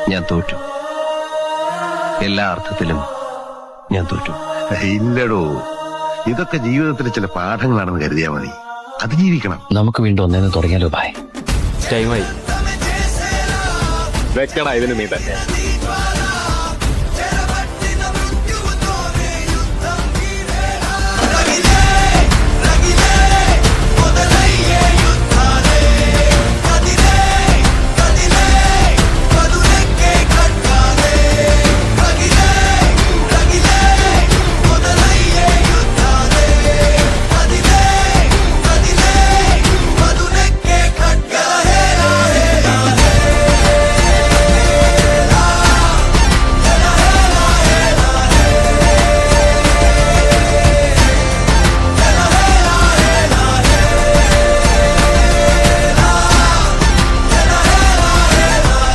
ഞാൻ തോറ്റു. എല്ലാ അർത്ഥത്തിലും ഞാൻ തോറ്റു. ഇല്ലടോ, ഇതൊക്കെ ജീവിതത്തിലെ ചില പാഠങ്ങളാണെന്ന് കരുതിയാ മതി. അതിജീവിക്കണം. നമുക്ക് വീണ്ടും ഒന്നേന്ന് തുടങ്ങിയാലോ ഭായ്? ടൈമായി വെക്കടാ ഇതിന് നീ തന്നെ.